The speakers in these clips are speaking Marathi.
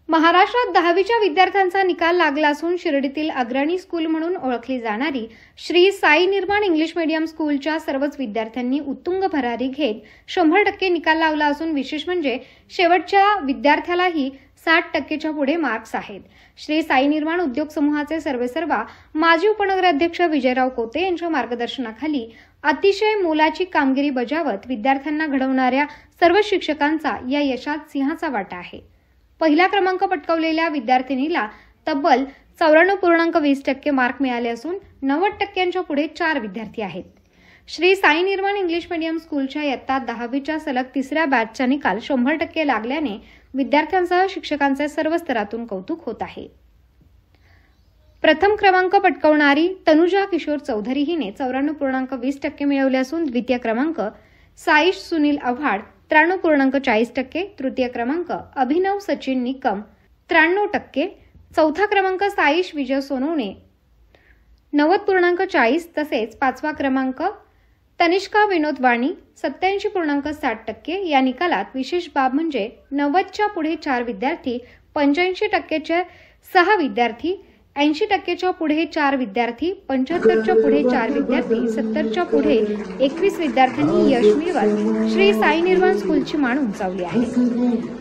महाराष्ट्रात 10वीच्या विद्यार्थ्यांचा निकाल लागला असून शिर्डीतील अग्रणी स्कूल म्हणून ओळखली जाणारी श्री साई निर्माण इंग्लिश मीडियम स्कूलच्या सर्वच विद्यार्थ्यांनी उत्तुंग भरारी घेत 100% निकाल लावला असून विशेष म्हणजे शेवटच्या विद्यार्थ्यालाही 60%च्या पुढे मार्क्स आहेत। श्री साई निर्माण उद्योग समूहाचे सर्वेसर्वा माजी उपनगराध्यक्ष विजयराव कोते यांच्या मार्गदर्शनाखाली अतिशय मोलाची कामगिरी बजावत विद्यार्थ्यांना घडवणाऱ्या सर्व शिक्षकांचा या यशात सिंहाचा वाटा आहे। पहिला क्रमांक पटकावलेल्या विद्यार्थिनीला तब्बल 94.20% मार्क मिळाले असून 90%च्या पुढे 4 विद्यार्थी आहेत। श्री साई निर्माण इंग्लिश मीडियम स्कूलच्या इयत्ता 10वीच्या सलग तिसऱ्या बॅचचा निकाल 100% लागल्याने विद्यार्थ्यांसह शिक्षकांचे सर्व स्तरातून कौतुक होत आहे। प्रथम क्रमांक पटकावणारी तनुजा किशोर चौधरी हिने 94.20% मिळवले असून द्वितीय क्रमांक साईश सुनील आव्हाड 93.40%, तृतीय क्रमांक अभिनव सचिन निकम 93%, चौथा क्रमांक साईश विजय सोनवणे 90.40%, तसेच पाचवा क्रमांक तनिष्का विनोद वाणी 87.60%। या निकालात विशेष बाब म्हणजे 90च्या पुढे 4 विद्यार्थी, 85%चे 6 विद्यार्थी, 80%च्या पुढे 4 विद्यार्थी, 75च्या पुढे 4 विद्यार्थी, 70च्या पुढे 21 विद्यार्थ्यांनी यश मिळवत श्री साई निर्माण स्कूलची मान उंचावली आहे।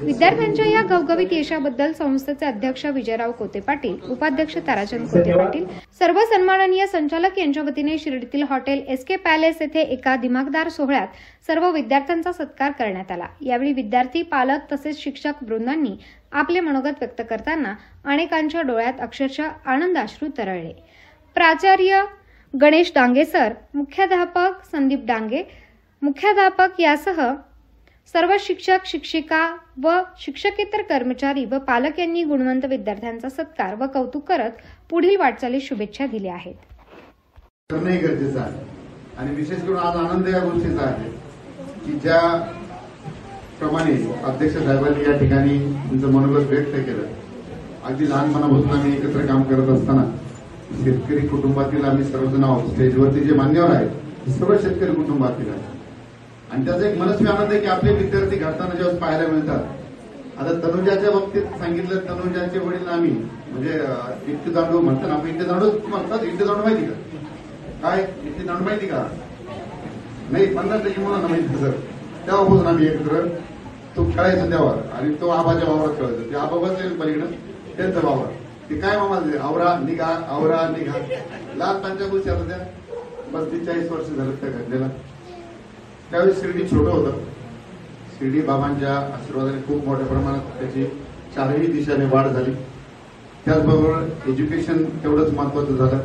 विद्यार्थ्यांच्या या घवघवीत यशाबद्दल संस्थेचे अध्यक्ष विजयराव कोते पाटील, उपाध्यक्ष ताराचंद कोते पाटील, सर्व सन्माननीय संचालक यांच्या वतीने शिर्डीतील हॉटेल एसके पॅलेस येथे एका दिमागदार सोहळ्यात सर्व विद्यार्थ्यांचा सत्कार करण्यात आला। यावेळी विद्यार्थी, पालक तसेच शिक्षक वृंदांनी आपले मनोगत व्यक्त करताना अनेकांच्या डोळ्यात अक्षरशः आनंदाश्रू तरळले। प्राचार्य गणेश डांगे सर, मुख्याध्यापक संदीप डांगे, मुख्याध्यापक यासह सर्व शिक्षक, शिक्षिका व शिक्षकेतर कर्मचारी व पालक यांनी गुणवंत विद्यार्थ्यांचा सत्कार व कौतुक करत पुढील वाटचालीस शुभेच्छा दिल्या आहेत। गरजेचं आहे आणि विशेष करून आज आनंद या गोष्टीचा आहे की ज्या प्रमाणे अध्यक्ष साहेबांनी या ठिकाणी तुमचं मनोगत व्यक्त केलं। अगदी लहानपणापासून आम्ही एकत्र काम करत असताना शेतकरी कुटुंबातील आम्ही सर्वजण आहोत। स्टेजवरती जे मान्यवर आहेत सर्व शेतकरी कुटुंबातील आहेत आणि त्याचा एक मनस्वी आनंद आहे की आपले विद्यार्थी घडताना जेव्हा पाहायला मिळतात। आता तनुजाच्या बाबतीत सांगितलं, तनुजाचे वडील आम्ही म्हणजे इट्टी दांडू म्हणतात, आपण इट्टी दांडू म्हणतात। इट्टी दांडू माहिती का? काय इट्टी दांडू माहिती का? नाही, 50% मुलांना माहिती सर। तेव्हापासून आम्ही एकत्र तो खेळायचो तेव्हा आणि तो आबाच्या वावरात खेळायचो। ते आबा बसले पलीकडं त्यांचा वावर, ते काय मामा आवरा निघा आवरा निघा, लहान त्यांच्या गोष्टी आता त्या 35-40 वर्ष झालं त्या घडलेला। त्यावेळी शिर्डी छोटं होतं। शिर्डी बाबांच्या आशीर्वादाने खूप मोठ्या प्रमाणात त्याची 4ही दिशाने वाढ झाली। त्याचबरोबर एज्युकेशन तेवढंच महत्वाचं झालं,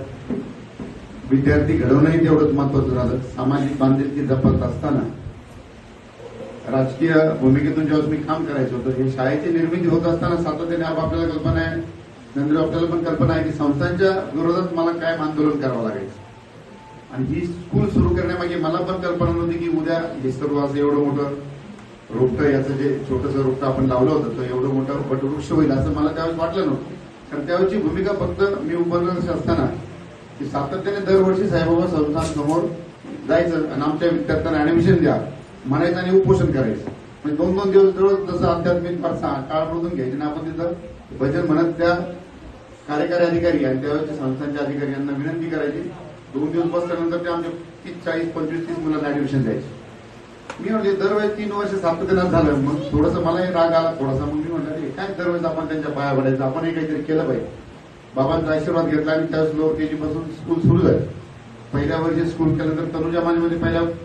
विद्यार्थी घडवणंही तेवढंच महत्वाचं झालं। सामाजिक बांधिलकी जपत असताना राजकीय भूमिकेतून जेव्हा मी काम करायचं होतं, हे शाळेची निर्मिती होत असताना सातत्याने आपल्याला कल्पना आहे, नंतर आपल्याला पण कल्पना आहे की संस्थांच्या विरोधात मला काय आंदोलन करावं लागायचं आणि ही स्कूल सुरू करण्यामागे मला पण कल्पना नव्हती की उद्या हे सर्व असं एवढं मोठं रोपटं, याचं जे छोटंसं रोपटं आपण लावलं होतं तर एवढं मोठं वटवृक्ष होईल असं मला त्यावेळेस वाटलं नव्हतं। कारण त्यावेळची भूमिका फक्त मी उपनगराध्यक्ष असताना की सातत्याने दरवर्षी साईबाबा संस्थांसमोर जायचं आणि आमच्या विद्यार्थ्यांना ऍडमिशन द्या म्हणायचं आणि उपोषण करायचं। म्हणजे 2-2 दिवस जवळ जसं आध्यात्मिक काळ मोडून घ्यायचे ना आपण तिथं भजन म्हणत त्या कार्यकारी अधिकारी आणि त्यावेळेच्या संस्थांच्या अधिकारी यांना विनंती करायची। 2 दिवस बसल्यानंतर ते आमच्या 30-40-25-30 मुलांना ऍडमिशन द्यायचे। मी म्हणजे दरवेळेस 3 वर्ष सातत्यानं झालं, मग थोडंसं मलाही राग आला थोडासा। मग मी म्हणलं काय दरवेळेस आपण त्यांच्या पाया पडायचं, आपणही काहीतरी केलं पाहिजे। बाबांचा आशीर्वाद घेतला आणि त्यावेळेस लोअर केजी पासून स्कूल सुरू झाली। पहिल्या वर्षी स्कूल केल्यानंतर तनुजा माझ्यामध्ये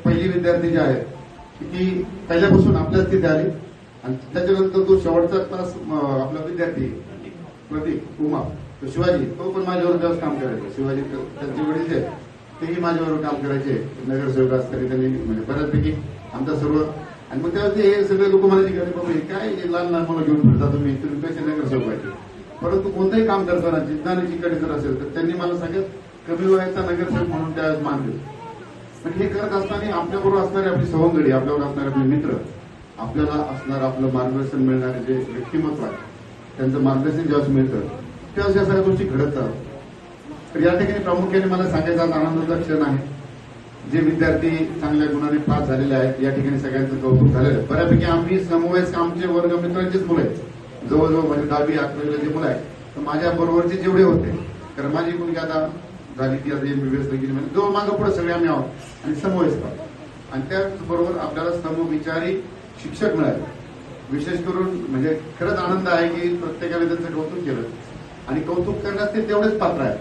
पहिली विद्यार्थी जे आहेत ती पहिल्यापासून आपल्याच तिथे आली आणि त्याच्यानंतर तो शेवटचा आपला विद्यार्थी प्रतीक उमा, तो शिवाजी, तो पण माझ्यावर जास्त काम करायचा। शिवाजी त्यांचे वडील जे तेही माझ्यावर काम करायचे, नगरसेवक असताना त्यांनी म्हणजे बऱ्यापैकी आमचा सर्व। आणि मग त्यावेळेस हे सगळे लोक म्हणायचे की बाबा हे काय लहान लहान मुलं घेऊन फिरता तुम्ही कसे नगरसेवक व्हायचे। परंतु कोणतंही काम करताना जिद्दाने चिकाटी जर असेल तर त्यांनी मला सगळ्यात कमी वयाचा नगरसेवक म्हणून त्यावेळेस मान दिलं। पण हे करत असताना आपल्याबरोबर असणारे आपली सवंगडी, आपल्यावर असणारे आपले मित्र, आपल्याला असणारं आपलं मार्गदर्शन मिळणारे जे व्यक्तिमत्व आहे त्यांचं मार्गदर्शन ज्यावेळेस मिळतं त्यावेळेस या सगळ्या गोष्टी घडत जातात। तर या ठिकाणी प्रामुख्याने मला सांगायचा आनंदाचा क्षण आहे, जे विद्यार्थी चांगल्या गुणाने पास झालेले आहेत या ठिकाणी सगळ्यांचं कौतुक झालेलं आहे। बऱ्यापैकी आम्ही समवयस्क आमचे वर्ग मित्रांचीच मुलं आहेत जवळजवळ म्हणजे 10वी 11वीला जे मुलं आहे तर माझ्या बरोबरचे जेवढे होते, कारण माझी मुलगी आता झाली ती आता MBBS गेली, म्हणजे जवळ मागं पुढे सगळे आम्ही आहोत आणि समवयस्क आहोत. आणि त्याचबरोबर आपल्याला समविचारी शिक्षक मिळाले. विशेष करून म्हणजे खरंच आनंद आहे की प्रत्येकाने त्यांचं कौतुक केलं आणि कौतुक करण्यास ते तेवढेच पात्र आहे.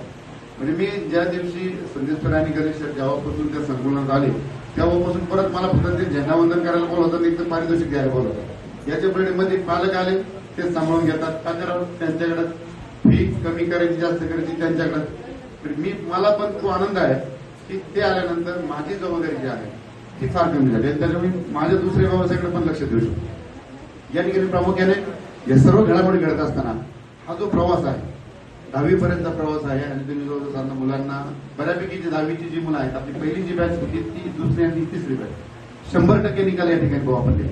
म्हणजे मी ज्या दिवशी संदेश सर आणि गणेश सर जेव्हापासून त्या संकुलनात आले तेव्हापासून परत मला फक्त ते झेंडावंदन करायला बोलवतात, एक तर पारितोषिक द्यायला बोलवतात. याच्या परिणामध्ये पालक आले ते सांभाळून घेतात. का करावं, त्यांच्याकडे फी कमी करायची जास्त करायची त्यांच्याकडे. मला पण तो आनंद आहे की ते आल्यानंतर माझी जबाबदारी जी आहे ती फार कमी झाली आणि त्याच्यामुळे माझ्या दुसऱ्या व्यवसायाकडे पण लक्ष देऊ शकतो. या ठिकाणी प्रामुख्याने या सर्व घडामोडी घडत असताना हा जो प्रवास आहे 10वी पर्यंतचा प्रवास आहे आणि तुम्ही जवळजवळ मुलांना बऱ्यापैकी जी 10वीची जी मुलं आहेत, आपली पहिली जी बॅच होती ती दुसरी आणि तिसरी बॅच 100% निकाल या ठिकाणी वापरले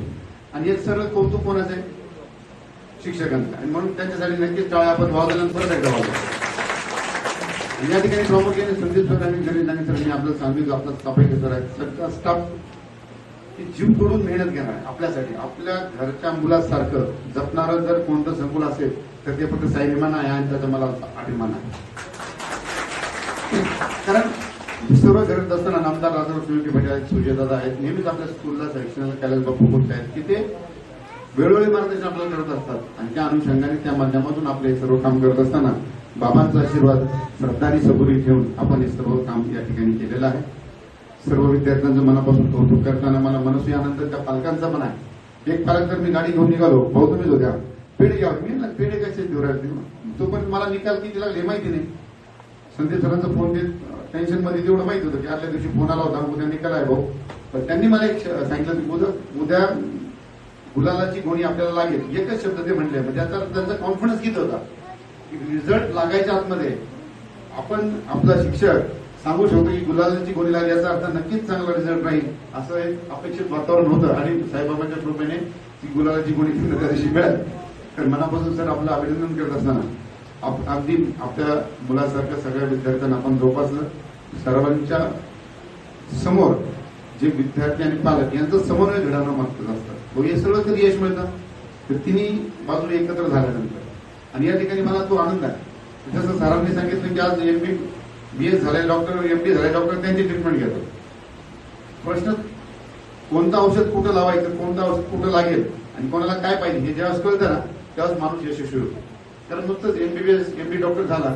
आणि हे सर्व कौतुक कोणाचं आहे, शिक्षकांचं. आणि म्हणून त्यांच्यासाठी नक्कीच टाळ्या आपण वाजवल्यानंतर परत एकदा वाजवतो. या ठिकाणी प्रामुख्याने संदीप सर आणि गणेश नांगे सर आपलं सांगितलं, आपला सफाई सर आहे, सगळा स्टाफ जीव तोडून मेहनत घेणार आहे आपल्यासाठी. आपल्या घरच्या मुलासारखं जपणारं जर कोणतं संकुल असेल तर ते फक्त साईमान आहे आणि त्याचा मला अभिमान आहे. कारण सर्व करत असताना नामदार राजाराव शिवकी भट आहेत, सुजयदादा आहेत, नेहमीच आपल्या स्कूलला शिक्षणाला कैलास बापू गोष्ट आहेत की ते वेळोवेळी मार्गदर्शन आपल्याला करत असतात आणि त्या अनुषंगाने त्या माध्यमातून आपले हे सर्व काम करत असताना बाबांचा आशीर्वाद श्रद्धा आणि सबुरी ठेवून आपण हे सर्व काम या ठिकाणी केलेलं आहे. सर्व विद्यार्थ्यांचं मनापासून कौतुक करताना मला मनस्वी आनंद त्या पालकांचा पण आहे. एक पालक तर मी गाडी घेऊन निघालो, भाऊ तुम्हीच होत्या, पेढे घ्या, मी पेढे कसे देऊ राहिले तो पण मला निकाल किती लागले माहिती नाही. संदीप सरांचा फोन देत टेन्शन मध्ये तेवढं माहित होतं की आदल्या दिवशी फोन आला होता, उद्या निकाल आहे भाऊ. पण त्यांनी मला एक सांगितलं की उद्या गुलालाची गोणी आपल्याला लागेल, एकच शब्द ते म्हटले. म्हणजे त्यांचा कॉन्फिडन्स किती होता की रिझल्ट लागायच्या आतमध्ये आपण आपला शिक्षक सांगू शकतो की गुलालाची गोणी लागली याचा अर्थ नक्कीच चांगला रिझल्ट राहील असं एक अपेक्षित वातावरण होतं आणि साईबाबांच्या कृपेने ती गुलालाची गोणी त्या दिवशी मिळाली. तर मनापासून सर आपलं अभिनंदन करत असताना अगदी आपल्या मुलासारख्या सगळ्या विद्यार्थ्यांना आपण जोपासलं. सर्वांच्या समोर जे विद्यार्थी आणि पालक यांचं समन्वय घडवणं महत्वाचं असतं. हे सगळं कधी यश मिळतं तर तिन्ही बाजू एकत्र झाल्यानंतर. आणि या ठिकाणी मला तो आनंद आहे. जसं सरांनी सांगितलं की आज BS झाले डॉक्टर, MD झाले डॉक्टर त्यांची ट्रीटमेंट घेतात. प्रश्न कोणतं औषध कुठं लावायचं, कोणतं औषध कुठं लागेल आणि कोणाला काय पाहिजे हे जेव्हा कळतं ना तेव्हाच माणूस यशस्वी होतो. कारण नुसतंच MBBS MD डॉक्टर झाला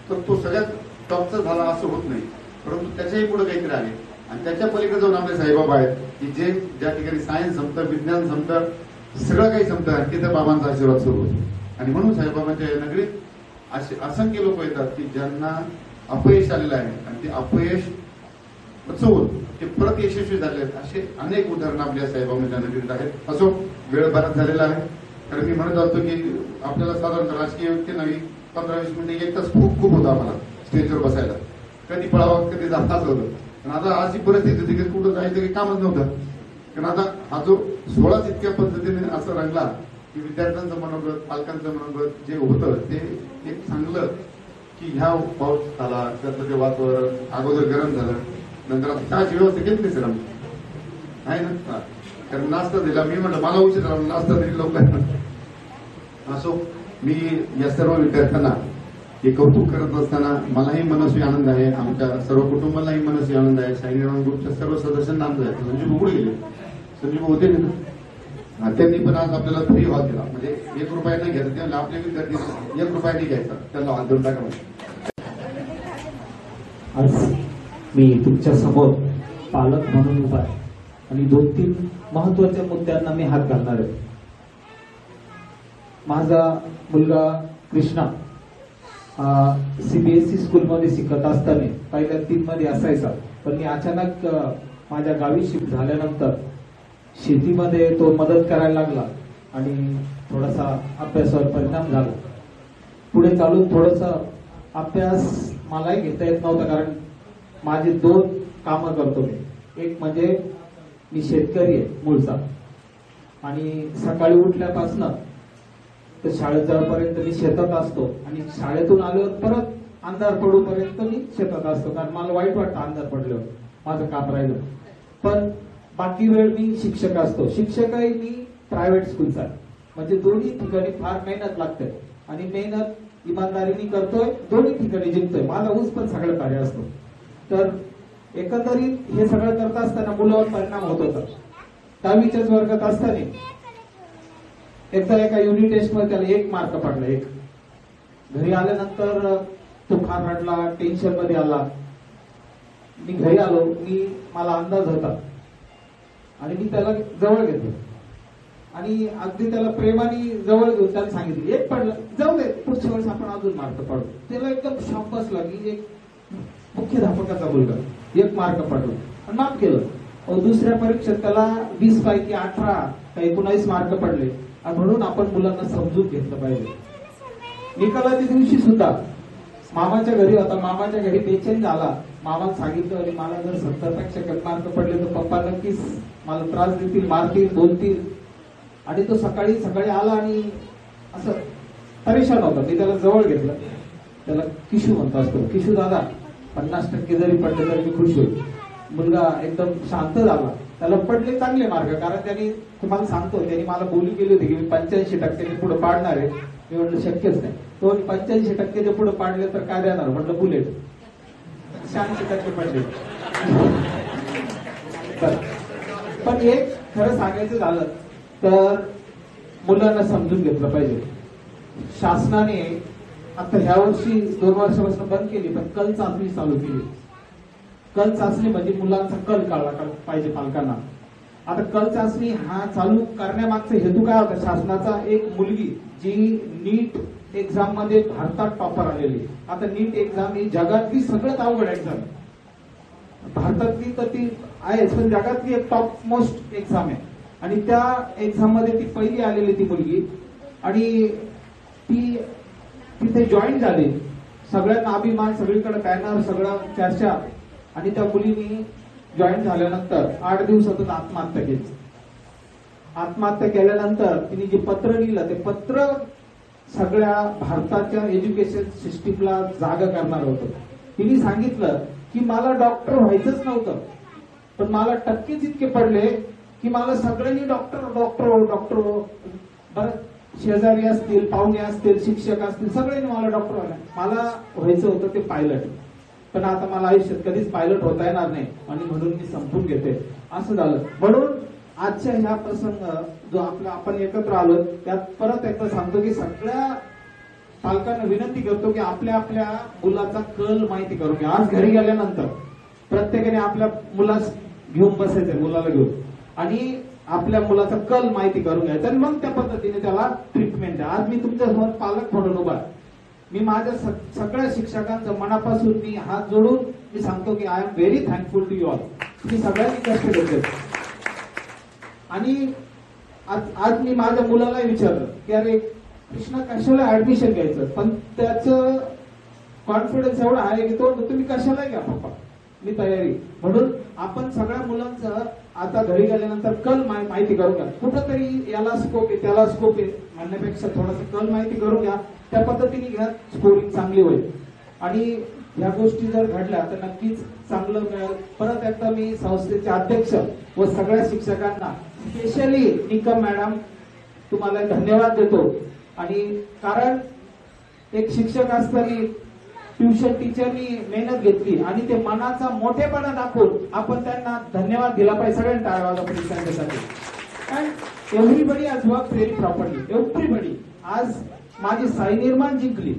तर तो सगळ्यात टॉपचा झाला असं होत नाही, परंतु त्याच्याही पुढे काहीतरी आले आणि त्याच्या पलीकडे जाऊन आपले साईबाबा आहेत की जे ज्या ठिकाणी सायन्स संपतं, विज्ञान संपतं, सगळं काही संपतं आणि तिथं बाबांचा आशीर्वाद सुरू होतो. आणि म्हणून साईबाबांच्या या नगरीत असे असंख्य लोक येतात की ज्यांना अपयश आलेलं आहे आणि ते अपयश पचवून ते परत यशस्वी झाले आहेत. असे अनेक उदाहरणं आपल्या साईबाबांच्या नगरीत आहेत. असो, वेळ बराच झालेला आहे. तर मी म्हणत असतो की आपल्याला साधारणतः राजकीय व्यक्ती नाही 15-20 मिनिटे 1 तास खूप खूप होता आम्हाला स्टेजवर बसायला. कधी पळावं कधी जाताच होतं. पण आता अशी परिस्थिती होती की कुठं जायचं काही कामच नव्हतं. कारण आता हा जो 16 इतक्या पद्धतीने असं रंगला की विद्यार्थ्यांचं मनोगत, पालकांचं मनोगत जे होतं ते एक चांगलं की ह्या पाऊस आला त्याचं ते वातावरण अगोदर गरम झालं, नंतर आता चहाची व्यवस्था केली सर आहे ना. कारण नाश्ता दिला, मी म्हटलं मला उशीर झाला, नाश्ता दिली लोकांना. असो, मी या सर्व विद्यार्थ्यांना हे कौतुक करत असताना मलाही मनस्वी आनंद आहे, आमच्या सर्व कुटुंबालाही मनस्वी आनंद आहे. साईराम ग्रुपच्या सर्व सदस्यांना आनंद आहे. संजीव भाऊ कुठे गेले? संजीव भाऊ होते ना, त्यांनी पण आज आपल्याला फ्री हॉल दिला. म्हणजे 1 रुपया नाही घ्यायचा, त्यांना आपले विद्यार्थी 1 रुपया नाही घ्यायचा, त्यांना हात देऊन टाका. आज मी तुमच्या समोर पालक म्हणून उभा आहे आणि 2-3 महत्वाच्या मुद्द्यांना मी हात घालणार आहे. माझा मुलगा कृष्णा CBSE स्कूलमध्ये शिकत असताना पहिल्या 3 मध्ये असायचा, पण मी अचानक माझ्या गावी शिफ्ट झाल्यानंतर शेतीमध्ये तो मदत करायला लागला आणि थोडासा अभ्यासावर परिणाम झाला. पुढे चालून थोडासा अभ्यास मलाही घेता येत नव्हता, कारण माझे 2 कामं करतो मी. एक म्हणजे मी शेतकरी आहे मूळचा आणि सकाळी उठल्यापासून तर शाळेत जाऊपर्यंत मी शेतात असतो आणि शाळेतून आल्यावर परत अंधार पडूपर्यंत मी शेतात असतो, कारण मला वाईट वाटतं अंधार पडल्यावर माझं काम राहिलं. पण बाकी वेळ मी शिक्षक असतो. शिक्षकही मी प्रायव्हेट स्कूलचा म्हणजे दोन्ही ठिकाणी फार मेहनत लागते आणि मेहनत इमानदारीने करतोय, दोन्ही ठिकाणी जिंकतोय. माझा ऊस पण सगळं कार्य असतो. तर एकंदरीत हे सगळं करत असताना मुलावर परिणाम होत होता. 10वीच्याच वर्गात असताना एकदा एका युनिट टेस्ट मध्ये त्याला 1 मार्क पडला. 1 घरी आल्यानंतर तो फार रडला, टेन्शन मध्ये आला. मी घरी आलो, मला अंदाज होता आणि मी त्याला जवळ घेतलं आणि अगदी त्याला प्रेमाने जवळ घेऊन त्याला सांगितलं 1 पडलं, जाऊ दे, पुढच्या वेळेस आपण अजून मार्क पडू. त्याला एकदम शाप बसला की एक मुख्याध्यापकाचा मुलगा 1 मार्क पडला आणि माफ केलं. दुसऱ्या परीक्षेत त्याला 20 पैकी 18 का 19 मार्क पडले. आणि म्हणून आपण मुलांना समजून घेतलं पाहिजे. निकालाच्या दिवशी सुद्धा मामाच्या घरी होता. मामाच्या घरी बेचैन झाला. मामाला सांगितलं आणि मला जर 70 पेक्षा कमी मार्क पडले तर पप्पा नक्कीच मला त्रास देतील, मारतील, बोलतील. आणि तो सकाळी आला आणि असं परेशान होता. मी त्याला जवळ घेतलं. त्याला किशू म्हणतो असतो. किशू दादा, 50% जरी पडले तरी मी खुश होईल. मुलगा एकदम शांत झाला. त्याला पडले चांगले मार्क, कारण त्यांनी, तुम्हाला सांगतो, त्यांनी मला बोली केली होती की मी 85% पुढे पाडणार आहे. मी म्हटलं शक्यच नाही. तो 85% पुढे पाडले तर काय देणार? म्हटलं बुलेट. 86% पडले. पण एक खरं सांगायचं झालं तर मुलांना समजून घेतलं पाहिजे. शासनाने आता ह्या वर्षी 2 वर्षापासून बंद केली, पण कल चाचणी चालू केली. कल चाचणी म्हणजे मुलांचा कल काढला पाहिजे पालकांना. आता कल चाचणी हा चालू करण्यामागचा हेतू काय होता शासनाचा? एक मुलगी जी नीट एक्झाम मध्ये भारतात टॉपर आलेली. आता नीट एक्झाम ही जगातली सगळ्यात अवघड एक्झाम, भारतातली तर ती आहे पण जगातली एक टॉप मोस्ट एक्झाम आहे. आणि त्या एक्झाम मध्ये ती पहिली आलेली ती मुलगी आणि ती तिथे जॉईन झाली. सगळ्यांना अभिमान, सगळीकडे बॅनर, सगळं चर्चा. आणि त्या मुलीने जॉईन झाल्यानंतर 8 दिवसातच आत्महत्या केली. आत्महत्या केल्यानंतर तिने जे पत्र लिहिलं ते पत्र सगळ्या भारताच्या एज्युकेशन सिस्टीमला जागा करणार होतं. तिने सांगितलं की मला डॉक्टर व्हायचंच नव्हतं, पण मला टक्केच इतके पडले की मला सगळ्यांनी डॉक्टर बरं, शेजारी असतील, पाहुणे असतील, शिक्षक असतील, सगळ्यांनी मला डॉक्टर मला व्हायचं होतं ते पायलट. पण आता मला आयुष्यात कधीच पायलट होता येणार नाही आणि म्हणून मी संपून घेते. असं झालं. म्हणून आजच्या ह्या प्रसंग जो आपण एकत्र आलो त्यात परत एकदा सांगतो की सगळ्या पालकांना विनंती करतो की आपल्या मुलाचा कल माहिती करून घ्या. आज घरी गेल्यानंतर प्रत्येकाने आपल्या मुलास घेऊन बसायचंय, मुलाला घेऊन, आणि आपल्या मुलाचा कल माहिती करून घ्यायचा आणि मग त्या पद्धतीने त्याला ट्रीटमेंट द्या. आज मी तुमच्यासमोर पालक म्हणून उभा. मी माझ्या सगळ्या शिक्षकांचं मनापासून मी हात जोडून मी सांगतो की I am very thankful to you all. मी सगळ्यांनी कष्ट घेतले. आणि आज मी माझ्या मुलाला विचारलं की अरे कृष्णा कशाला ऍडमिशन घ्यायचं, पण त्याचं कॉन्फिडन्स एवढा आहे की तो तुम्ही कशाला घ्या पप्पा, मी तयारी. म्हणून आपण सगळ्या मुलांचं आता घरी गेल्यानंतर कल माहिती करून घ्या. कुठंतरी याला स्कोप आहे त्याला स्कोप आहे म्हणण्यापेक्षा थोडंसं कल माहिती करून घ्या. त्या पद्धतीने घ्या, स्कोरिंग चांगली होईल. आणि ह्या गोष्टी जर घडल्या तर नक्कीच चांगलं मिळेल. परत एकदा मी संस्थेचे अध्यक्ष व सगळ्या शिक्षकांना, स्पेशली निकम मॅडम, तुम्हाला धन्यवाद देतो. आणि कारण एक शिक्षक असताना ट्युशन टीचरनी मेहनत घेतली आणि ते मनाचा मोठेपणा दाखवून आपण त्यांना धन्यवाद दिला पाहिजे. सगळ्यांना टाळ्या वाजवा पाहिजे त्यांच्यासाठी. And everybody has work very properly, everybody. आज माझी साई निर्माण जिंकली.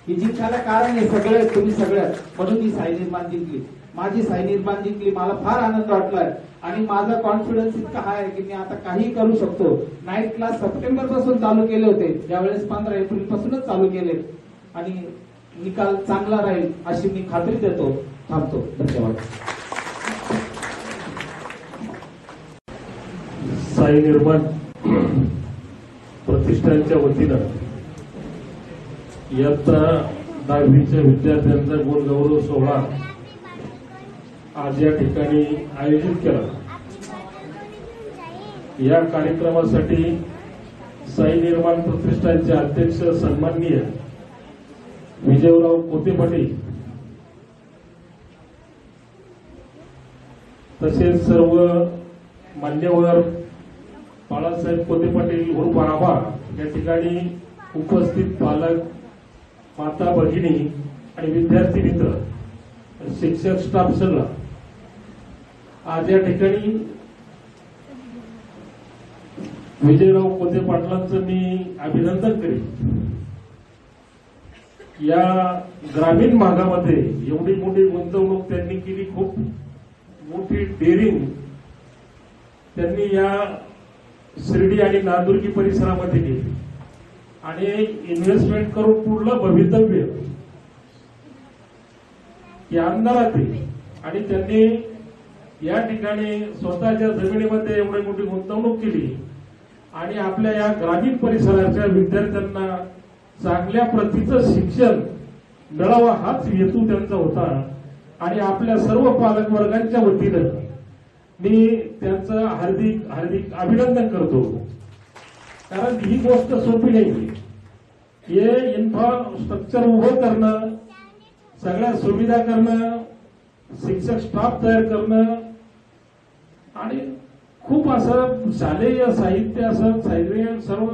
ही जिंकायला कारण हे सगळे तुम्ही सगळ्यात, म्हणून ही साई निर्माण जिंकली. माझी साई निर्माण जिंकली. मला फार आनंद वाटलाय आणि माझा कॉन्फिडन्स इतका हाय आहे की मी आता काही करू शकतो. नाईट क्लास सप्टेंबर पासून चालू केले होते, ज्यावेळेस 15 एप्रिल पासूनच चालू केले आणि निकाल चांगला राहील अशी मी खात्री देतो. थांबतो. धन्यवाद. साई निर्माण प्रतिष्ठानच्या वतीनं इयत्ता 10वीच्या विद्यार्थ्यांचा गुणगौरव सोहळा आज या ठिकाणी आयोजित केला. या कार्यक्रमासाठी साई निर्माण प्रतिष्ठानचे अध्यक्ष सन्माननीय विजयराव कोते पाटील तसेच सर्व मान्यवर बाळासाहेब कोते पाटील उर्फ आबा या ठिकाणी उपस्थित पालक, माता भगिनी आणि विद्यार्थी मित्र, शिक्षक स्टाफ सगळा आज या ठिकाणी विजयराव कोते पाटलांचं मी अभिनंदन करेन. या ग्रामीण भागामध्ये एवढी मोठी गुंतवणूक त्यांनी केली, खूप मोठी डेअरिंग त्यांनी या शिर्डी आणि नांदुर्गी परिसरामध्ये केली आणि इन्व्हेस्टमेंट करून पुढलं भवितव्य या अंधारात आहे. आणि त्यांनी या ठिकाणी स्वतःच्या जमिनीमध्ये एवढी मोठी गुंतवणूक केली आणि आपल्या या ग्रामीण परिसराच्या विद्यार्थ्यांना चांगल्या प्रतीचं शिक्षण मिळावं हाच हेतू त्यांचा होता. आणि आपल्या सर्व पालक वर्गांच्या वतीनं मी त्यांचं हार्दिक हार्दिक अभिनंदन करतो. कारण ही गोष्ट सोपी नाही. हे इन्फ्रास्ट्रक्चर उभं करणं, सगळ्या सुविधा करणं, शिक्षक स्टाफ तयार करणं आणि खूप असं शालेय साहित्य असं सर्व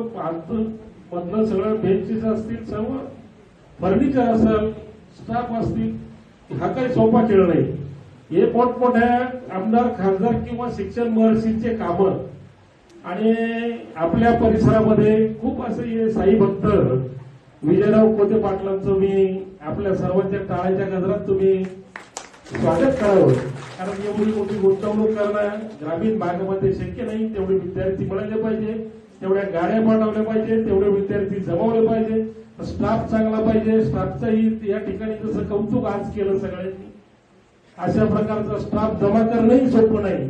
मधलं सगळं बेंचेस असतील, सर्व फर्निचर असेल, स्टाफ असतील, हा काही सोपा खेळ नाही. हे मोठमोठ्या आमदार, खासदार किंवा शिक्षण महर्षींचे कामं आणि आपल्या परिसरामध्ये खूप असे साई भक्त विजयराव कोते पाटलांचं मी आपल्या सर्वांच्या टाळ्याच्या गजरात तुम्ही स्वागत करावं. कारण एवढी मोठी गुंतवणूक करणं ग्रामीण भागामध्ये शक्य नाही. तेवढे विद्यार्थी मिळाले पाहिजे, तेवढ्या गाड्या पाठवल्या पाहिजे, तेवढे विद्यार्थी जमवले पाहिजे, स्टाफ चांगला पाहिजे. स्टाफचंही या ठिकाणी जसं कौतुक आज केलं सगळ्यांनी, अशा प्रकारचा स्टाफ जमा करणंही सोपं नाही.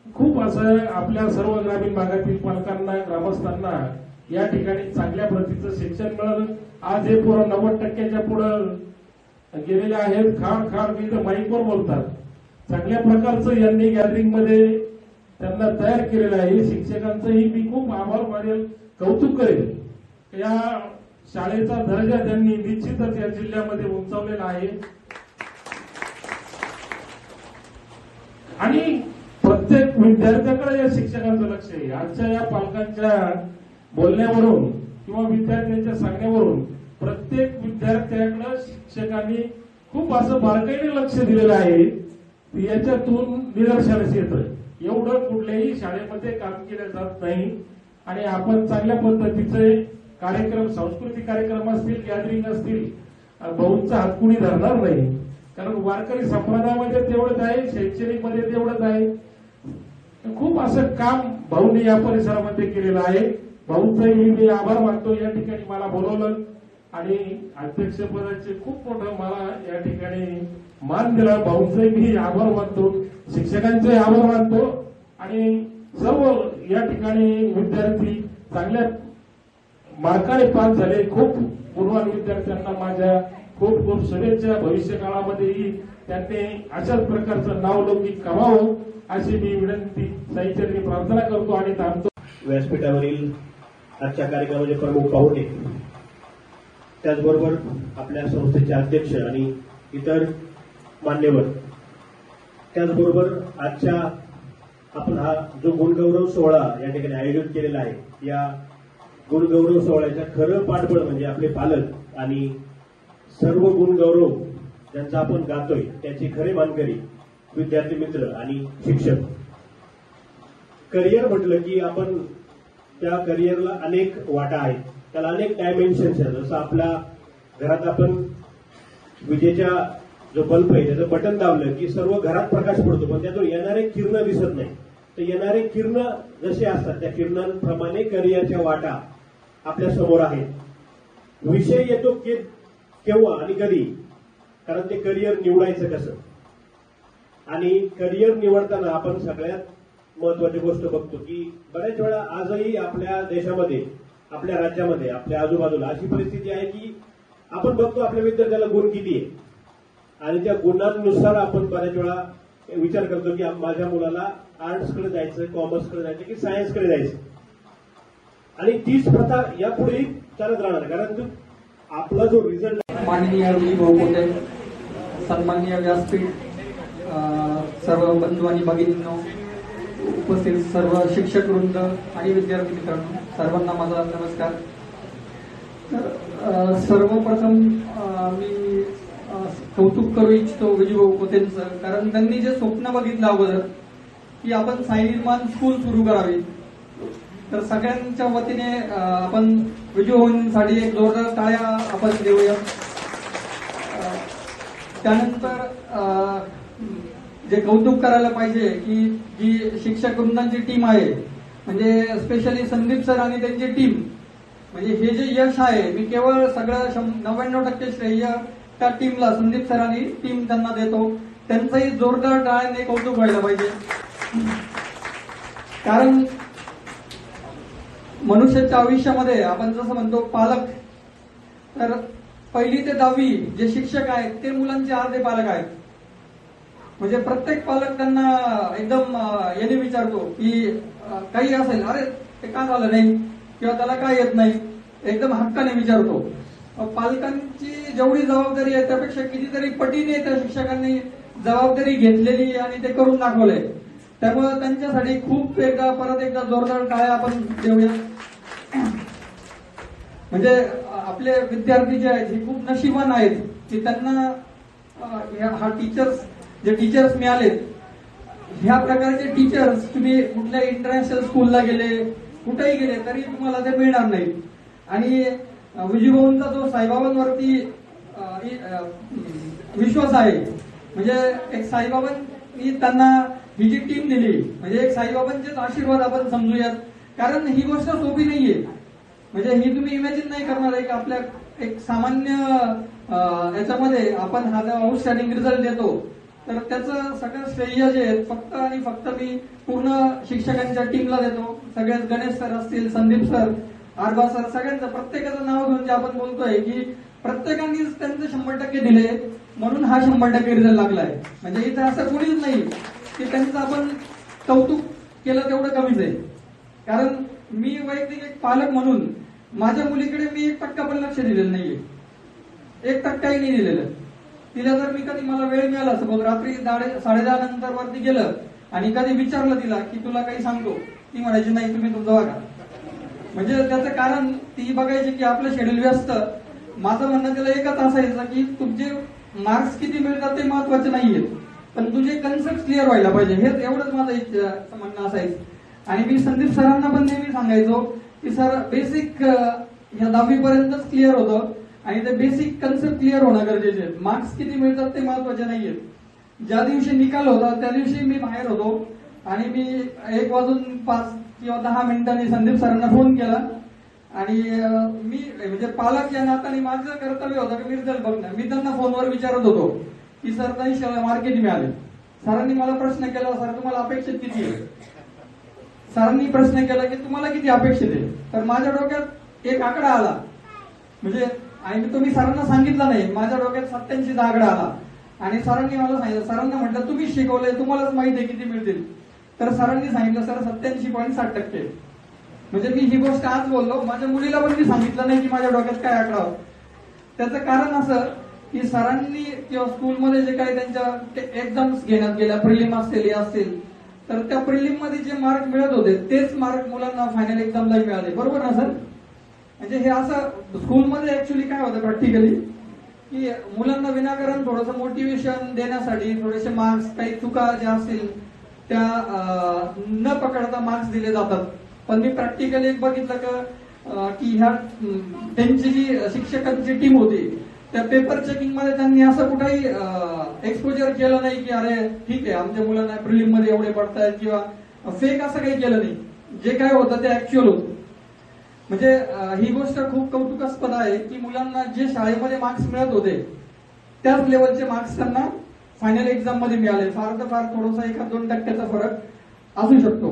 खूप असं आपल्या सर्व ग्रामीण भागातील पालकांना, ग्रामस्थांना या ठिकाणी चांगल्या प्रतीचं शिक्षण मिळालं. आज हे पोरं 90% पुढं गेलेले आहेत. खाड खाड मी तर माईकवर बोलतात. चांगल्या प्रकारचं यांनी गॅदरिंगमध्ये त्यांना तयार केलेलं आहे. शिक्षकांचंही मी खूप आभार मानेल, कौतुक करेल. या शाळेचा दर्जा त्यांनी निश्चितच या जिल्ह्यामध्ये उंचावलेला आहे. आणि प्रत्येक विद्यार्थ्याकडे या शिक्षकांचं लक्ष आहे. आजच्या या पालकांच्या बोलण्यावरून किंवा विद्यार्थ्यांच्या सांगण्यावरून प्रत्येक विद्यार्थ्याकडे शिक्षकांनी खूप असं बारकाईने लक्ष दिलेलं आहे. याच्यातून निदर्शनास येतं एवढं कुठल्याही शाळेमध्ये काम केलं जात नाही. आणि आपण चांगल्या पद्धतीचे कार्यक्रम, सांस्कृतिक कार्यक्रम असतील, गॅदरिंग असतील, भाऊंचा हात कुणी धरणार नाही. कारण वारकरी संप्रदायामध्ये तेवढंच आहे, शैक्षणिक मध्ये तेवढंच आहे. खूप असं काम भाऊंनी या परिसरामध्ये केलेलं आहे. भाऊंचाही मी आभार मानतो. या ठिकाणी मला बोलवलं आणि अध्यक्षपदाचे खूप मोठं मला या ठिकाणी मान दिला. भाऊंचाही मी आभार मानतो, शिक्षकांचे आभार मानतो आणि सर्व या ठिकाणी विद्यार्थी चांगल्या मार्काने पास झाले. खूप गुणवान विद्यार्थ्यांना माझ्या खूप खूप शुभेच्छा. भविष्य काळामध्येही त्यांनी अशाच प्रकारचं नावलौकिक कमावं अशी मी विनंती साईचरणी प्रार्थना करतो आणि थांबतो. व्यासपीठावरील आजच्या कार्यक्रमाचे प्रमुख पाहुणे, त्याचबरोबर आपल्या संस्थेचे अध्यक्ष आणि इतर मान्यवर, त्याचबरोबर आजच्या आपण हा जो गुणगौरव सोहळा या ठिकाणी आयोजित केलेला आहे, या गुणगौरव सोहळ्याच्या खरं पाठबळ म्हणजे आपले पालक आणि सर्व गुणगौरव ज्यांचा आपण गातोय त्याची खरे मानकरी विद्यार्थी मित्र आणि शिक्षक. करिअर म्हटलं की आपण त्या करिअरला अनेक वाटा आहेत, त्याला अनेक डायमेन्शन्स आहेत. जसं आपल्या घरात आपण विजेच्या जो बल्ब आहे त्याचं बटन दाबलं की सर्व घरात प्रकाश पडतो, पण त्यातून येणारे किरण दिसत नाही. तर येणारे किरण जसे असतात त्या किरणांप्रमाणे करिअरच्या वाटा आपल्या समोर आहेत. विषय येतो केव्हा आणि कधी, कारण ते करिअर निवडायचं कसं. आणि करिअर निवडताना आपण सगळ्यात महत्वाची गोष्ट बघतो की बऱ्याच वेळा आजही आपल्या देशामध्ये, आपल्या राज्यामध्ये, आपल्या आजूबाजूला अशी परिस्थिती आहे की आपण बघतो आपल्या विद्यार्थ्याला गुण किती आहे आणि त्या गुणांनुसार आपण बऱ्याच वेळा विचार करतो की माझ्या मुलाला आर्ट्सकडे जायचं, कॉमर्सकडे जायचं की सायन्सकडे जायचं. आणि तीच प्रथा यापुढेही चालत राहणार, कारण आपला जो रिझल्ट. माननीय विजयभाऊ कोते, सन्माननीय व्यासपीठ, सर्व बंधू आणि भगिनींनो, उपस्थित सर्व शिक्षक वृंद आणि विद्यार्थी मित्रांनो, सर्वांना माझा नमस्कार. तर सर्वप्रथम मी कौतुक करू इच्छितो विजूभाऊ कोतेंचं, कारण त्यांनी जे स्वप्न बघितलं अगोदर की आपण साई निर्माण स्कूल सुरू करावी, तर सगळ्यांच्या वतीने आपण विजूभाऊंसाठी एक जोरदार टाळ्या आपण देऊया. त्यानंतर जे कौतुक करायला पाहिजे की जी शिक्षक वृंदांची टीम आहे, म्हणजे स्पेशली संदीप सर आणि त्यांची टीम, म्हणजे हे जे यश आहे मी केवळ सगळं 99% श्रेय त्या टीमला, संदीप सर आणि टीम त्यांना देतो. त्यांचंही जोरदार टाळ्याने कौतुक व्हायला पाहिजे. कारण मनुष्याच्या आयुष्यामध्ये आपण जसं म्हणतो पालक, तर 1ली ते 10वी जे शिक्षक आहेत ते मुलांचे अर्धे पालक आहेत. म्हणजे प्रत्येक पालक त्यांना एकदम याने विचारतो की काही असेल, अरे ते का झालं नाही किंवा त्याला काय येत नाही, एकदम हक्काने विचारतो. पालकांची जेवढी जबाबदारी आहे त्यापेक्षा कितीतरी पटीने त्या शिक्षकांनी जबाबदारी घेतलेली आणि ते करून दाखवलंय. त्यामुळे त्यांच्यासाठी खूप परत एकदा जोरदार टाळ्या आपण देऊया. म्हणजे आपले विद्यार्थी जे आहेत हे खूप नशिबान आहेत की त्यांना हा टीचर्स मिळालेत. ह्या प्रकारचे टीचर्स तुम्ही कुठल्या इंटरनॅशनल स्कूलला गेले, कुठेही गेले तरी तुम्हाला ते मिळणार नाही. आणि विजूभाऊंचा जो साईबाबांवरती विश्वास आहे, म्हणजे एक साईबाबांनी त्यांना ही जी टीम दिली, म्हणजे एक साईबाबांचेच आशीर्वाद आपण समजूयात. कारण ही गोष्ट सोपी नाहीये. म्हणजे ही तुम्ही इमॅजिन नाही करणार आहे की आपल्या एक सामान्य याच्यामध्ये आपण हा आउटस्टँडिंग रिझल्ट देतो, तर त्याचं सगळं श्रेय जे आहे फक्त आणि फक्त मी पूर्ण शिक्षकांच्या टीमला देतो. सगळ्यात गणेश सर असतील, संदीप सर, आरबा सर, सगळ्यांचं प्रत्येकाचं नाव घेऊन जे आपण बोलतोय की प्रत्येकानेच त्यांचे 100% दिले, म्हणून हा 100% रिझल्ट लागलाय. म्हणजे इथं असं कोणीच नाही की त्यांचं आपण कौतुक केलं तेवढं कमीच आहे. कारण मी वैयक्तिक एक पालक म्हणून माझ्या मुलीकडे मी 1% पण लक्ष दिलेलं नाहीये, 1%ही नाही दिलेलं. तिला जर मी कधी मला वेळ मिळाला, सपोज रात्री 10:30 नंतर वरती गेलं आणि कधी विचारलं तिला की तुला काही सांगतो, ती म्हणायची नाही तुम्ही तुमचं बघा. म्हणजे त्याचं कारण ती बघायची की आपलं शेड्यूल व्यस्त. माझं म्हणणं तिला एकच असायचं की तुझे मार्क्स किती मिळतात ते महत्वाचे नाहीये, पण तुझे कन्सेप्ट क्लिअर व्हायला पाहिजे, हे एवढंच माझं म्हणणं असायचं. आणि मी संदीप सरांना पण नेहमी सांगायचो की सर बेसिक ह्या 10वी पर्यंतच क्लिअर होतं आणि ते बेसिक कन्सेप्ट क्लिअर होणं गरजेचे आहे. मार्क्स किती मिळतात ते महत्वाचे नाहीये. ज्या दिवशी निकाल होता त्या दिवशी मी बाहेर होतो आणि मी 1:05 किंवा 10 मिनिटांनी संदीप सरांना फोन केला आणि मी म्हणजे पालक या नात्याने माझं कर्तव्य होतं की मी रिझल्ट बघणार. मी त्यांना फोनवर विचारत होतो की सर काही मार्क किती मिळाले. सरांनी मला प्रश्न केला, सर तुम्हाला अपेक्षित किती आहे. सरांनी प्रश्न केला की तुम्हाला किती अपेक्षित आहे. तर माझ्या डोक्यात एक आकडा आला, म्हणजे आणि तो मी सरांना सांगितला नाही, माझ्या डोक्यात 87 आकडा आला. आणि सरांनी मला सांगितलं, सरांना म्हटलं तुम्ही शिकवलंय तुम्हालाच माहिती आहे किती मिळतील. तर सरांनी सांगितलं सर 87.7%. म्हणजे मी ही गोष्ट आज बोललो, माझ्या मुलीला पण मी सांगितलं नाही की माझ्या डोक्यात काय आकडा होता. त्याचं कारण असं की सरांनी किंवा स्कूलमध्ये जे काही त्यांच्या एक्झाम्स घेण्यात गेल्या, प्रिलिम असतील हे असतील, तर त्या प्रिलिम मध्ये जे मार्क मिळत होते तेच मार्क मुलांना फायनल एक्झामला मिळाले. बरोबर ना सर? म्हणजे हे असं स्कूलमध्ये ऍक्च्युली काय होतं प्रॅक्टिकली की मुलांना विनाकारण थोडंसं मोटिवेशन देण्यासाठी थोडेसे मार्क्स, काही चुका ज्या असतील त्या न पकडता मार्क्स दिले जातात. पण मी प्रॅक्टिकली एक बघितलं की ह्या त्यांची जी शिक्षकांची टीम होती त्या पेपर चेकिंग मध्ये त्यांनी असं कुठेही एक्सपोजर केलं नाही की अरे ठीक आहे आमच्या मुलांना प्रिलिम मध्ये एवढे पडतायत किंवा फेक असं काही केलं नाही. जे काय होतं ते ऍक्च्युअल होतं. म्हणजे ही गोष्ट खूप कौतुकास्पद आहे की मुलांना जे शाळेमध्ये मार्क्स मिळत होते त्याच लेवलचे मार्क्स त्यांना फायनल एक्झाम मध्ये मिळाले. फार तर फार थोडासा 1-2% फरक असू शकतो.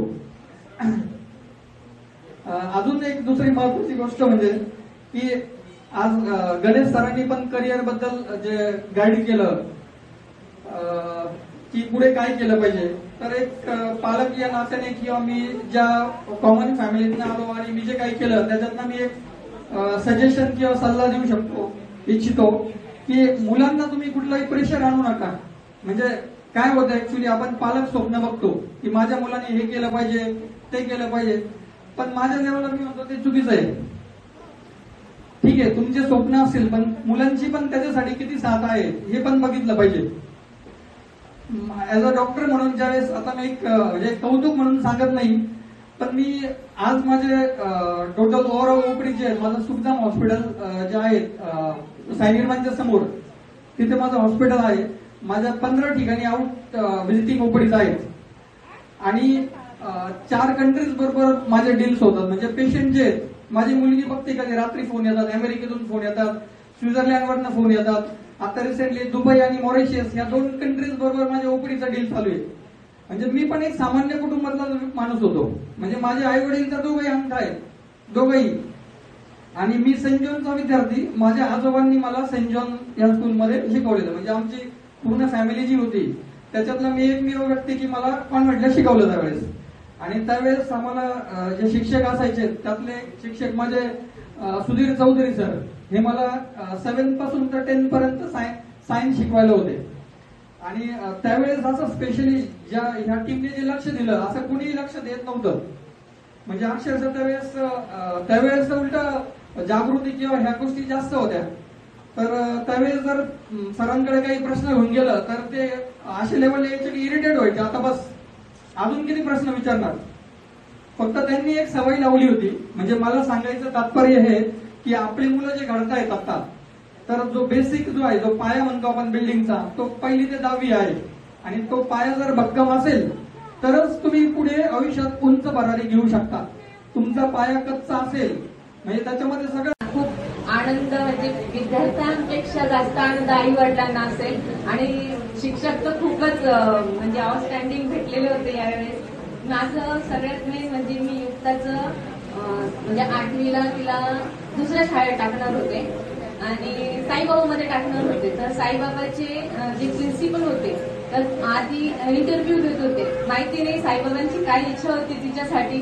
अजून एक दुसरी महत्वाची गोष्ट म्हणजे की आज गणेश सरांनी पण करिअर बद्दल जे गाईड केलं की पुढे काय केलं पाहिजे. तर एक पालक या नात्याने किंवा मी ज्या कॉमन फॅमिलीतनं आलो आणि मी जे काही केलं त्याच्यातनं मी एक सजेशन किंवा सल्ला देऊ शकतो इच्छितो की मुलांना तुम्ही कुठलाही प्रेशर आणू नका. म्हणजे काय होतं ऍक्च्युली आपण पालक स्वप्न बघतो की माझ्या मुलाने हे केलं पाहिजे ते केलं पाहिजे, पण माझ्या लेवलला मी म्हणतो ते चुकीचं आहे. ठीक आहे, तुमचे स्वप्न असेल, पण मुलांची पण त्याच्यासाठी किती साथ आहे हे पण बघितलं पाहिजे. ऍज अ डॉक्टर म्हणून ज्यावेळेस, आता मी एक कौतुक म्हणून सांगत नाही, पण मी आज माझे टोटल ओव्हरऑल ओपीडी जे आहेत, माझं सुखधाम हॉस्पिटल जे आहेत साई निर्माणच्या समोर, तिथे माझं हॉस्पिटल आहे. माझ्या 15 ठिकाणी आउट व्हिजिटिंग ओपीडीज आहेत आणि 4 कंट्रीज बरोबर माझे डील्स होतात. म्हणजे पेशंट जे आहेत, माझी मुलगी बघते कधी रात्री फोन येतात, अमेरिकेतून फोन येतात, स्वित्झर्लंडवरनं फोन येतात. आता रिसेंटली दुबई आणि मॉरिशियस या 2 कंट्रीज बरोबर माझ्या ओपीडीचा डील चालू आहे. म्हणजे मी पण एक सामान्य कुटुंबातला माणूस होतो. म्हणजे माझे आई वडील तर दोघंही अंध आहेत, दोघंही. आणि मी सेंट जॉनचा विद्यार्थी. माझ्या आजोबांनी मला सेंट जॉन या स्कूलमध्ये शिकवलेलं. म्हणजे आमची पूर्ण फॅमिली जी होती त्याच्यातला मी एकमेव व्यक्ती की मला कॉन्व्हेंटला शिकवलं त्यावेळेस. आणि त्यावेळेस आम्हाला जे शिक्षक असायचे त्यातले शिक्षक माझे सुधीर चौधरी सर, हे मला 7 पासून तर 10 पर्यंत सायन्स शिकवायला होते. आणि त्यावेळेस असं स्पेशली ह्या टीमने जे लक्ष दिलं असं कुणीही लक्ष देत नव्हतं. म्हणजे अक्षरशः त्यावेळेस उलट जागृती किंवा ह्या गोष्टी जास्त होत्या. तर त्यावेळेस जर सरांकडे काही प्रश्न घेऊन गेलं तर ते अशा लेवलला यायचे की इरिटेट व्हायचे, आता बस अजून किती प्रश्न विचारणार. फक्त त्यांनी एक सवय लावली होती. म्हणजे मला सांगायचं तात्पर्य हे की आपली मुलं जे घडतायत आता, तर जो बेसिक जो आहे, जो पाया म्हणतो आपण बिल्डिंगचा, तो 1ली ते 10वी आहे. आणि तो पाया जर भक्कम असेल तरच तुम्ही पुढे आयुष्यात उंच भरारी घेऊ शकता. तुमचा पाया कच्चा असेल म्हणजे त्याच्यामध्ये सगळं खूप आनंद, म्हणजे विद्यार्थ्यांपेक्षा जास्त आनंद आई वडिलांना असेल. आणि शिक्षक तर खूपच म्हणजे आउटस्टँडिंग भेटलेले होते यावेळेस. माझं सगळ्यात मेन म्हणजे मी युक्ताचं म्हणजे 8वीला तिला दुसऱ्या शाळेत टाकणार होते आणि साईबाबामध्ये टाकणार होते. तर साईबाबाचे जे प्रिन्सिपल होते तर आधी इंटरव्ह्यू देत होते. माहिती नाही साईबाबांची काय इच्छा होती तिच्यासाठी,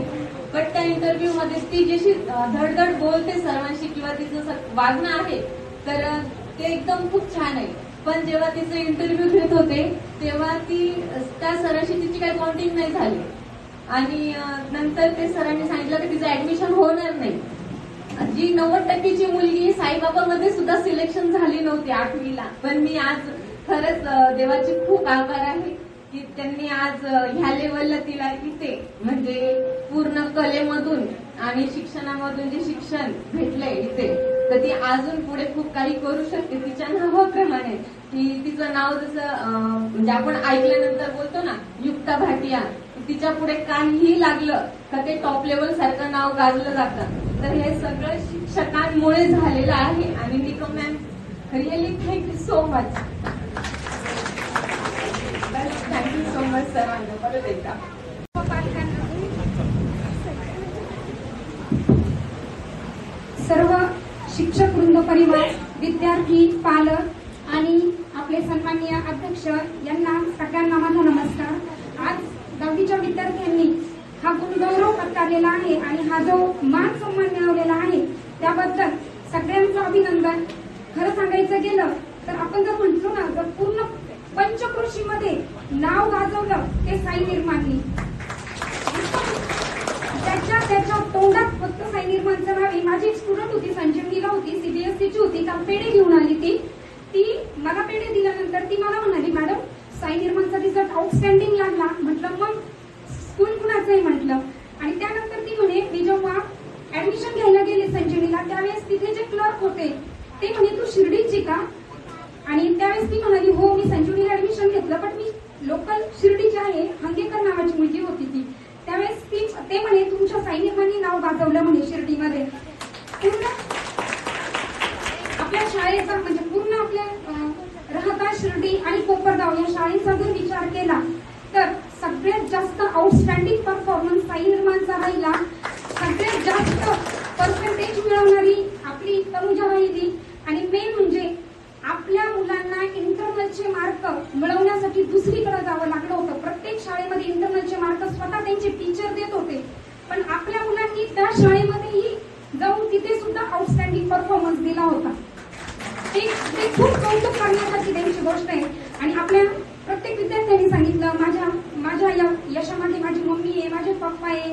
पण त्या इंटरव्ह्यू मध्ये ती जशी धडधड बोलते सर्वांशी किंवा तिचं वागणं आहे तर ते एकदम खूप छान आहे. पण जेव्हा तिचे इंटरव्ह्यू घेत होते तेव्हा ती त्या सरांशी तिची काही बॉन्डिंग नाही झाली. आणि नंतर ते सरांनी सांगितलं की तिचं ऍडमिशन होणार नाही. जी 90% मुलगी साईबाबामध्ये सुद्धा सिलेक्शन झाली नव्हती 8वीला. पण मी आज खरंच देवाचे खूप आभार आहे की त्यांनी आज ह्या लेवलला तिला इथे म्हणजे पूर्ण कलेमधून आणि शिक्षणामधून जे शिक्षण भेटलंय इथे, तर ती अजून पुढे खूप काही करू शकते तिच्या नावाप्रमाणे. की तिचं नाव जसं म्हणजे आपण ऐकल्यानंतर बोलतो ना युक्ता भाटिया, तिच्या पुढे काहीही लागलं का ते टॉप लेवल सारखं नाव गाजलं जातं. तर हे सगळं शिक्षकांमुळे झालेलं आहे. आणि Nikam ma'am, really thank you so much. Thank you so much सरांना परत एकदा. सर्व शिक्षक वृंद, परिवार, विद्यार्थी, पालक आणि आपले सन्माननीय अध्यक्ष यांना सगळ्यांना माझा नमस्कार. आज 10वीच्या विद्यार्थ्यांनी हा गुणगौरव पत्करलेला आहे आणि हा जो मान सन्मान मिळवलेला आहे त्याबद्दल सगळ्यांचं अभिनंदन. खरं सांगायचं गेलं तर आपण जर म्हणतो ना, जर पूर्ण पंचक्रोशीमध्ये नाव गाजवलं ते साई निर्माणनी. त्याच्या तोंडात फक्त साई निर्माणचं नाव आहे. माझी एक स्टुडंट होती, संजीवनीला होती, सीबीएसईची होती, काल पेढे घेऊन आली. ती मला पेढे दिल्यानंतर ती मला म्हणाली, मॅडम साई निर्माणचा रिझल्ट आउटस्टँडिंग लागला. म्हटलं मग स्कूल कुणाचं आहे म्हटलं. आणि त्यानंतर ती म्हणे, मी जेव्हा ऍडमिशन घ्यायला गेले संजीवनीला त्यावेळेस तिथे जे क्लर्क होते ते म्हणे, तू शिर्डीची का? आणि त्यावेळेस ती म्हणाली, हो मी संजीवनीला ऍडमिशन घेतलं, पण मी लोकल शिर्डीची आहे. हंगेकर नावाची मुलगी होती ती. त्यावेळेस ते म्हणे, तुमच्या साई निर्माणी नाव गाजवलं म्हणे शिर्डीमध्ये. पूर्ण आपल्या शाळेचा म्हणजे पूर्ण आपल्या राहता शिर्डी आणि कोपरगाव या शाळेचा जर विचार केला तर सगळ्यात जास्त आउटस्टँडिंग परफॉर्मन्स साई निर्माणचा राहिला. सगळ्यात जास्त पर्सेंटेज मिळवणारी आपली तनुजा राहिली. आणि मेन म्हणजे आपल्या मुलांना इंटरनलचे मार्क मिळवण्यासाठी दुसरीकडे जावं लागलं होतं. प्रत्येक शाळेमध्ये इंटरनलचे मार्क स्वतः त्यांचे टीचर देत होते, पण आपल्या मुलांनी त्या शाळेमध्येही जाऊन तिथे सुद्धा आउटस्टँडिंग परफॉर्मन्स दिला होता. ते खूप कौतुक करण्यासारखी त्यांची गोष्ट आहे. आणि आपल्या प्रत्येक विद्यार्थ्यांनी सांगितलं माझ्या या यशामागे माझी मम्मी आहे, माझे पप्पा आहे,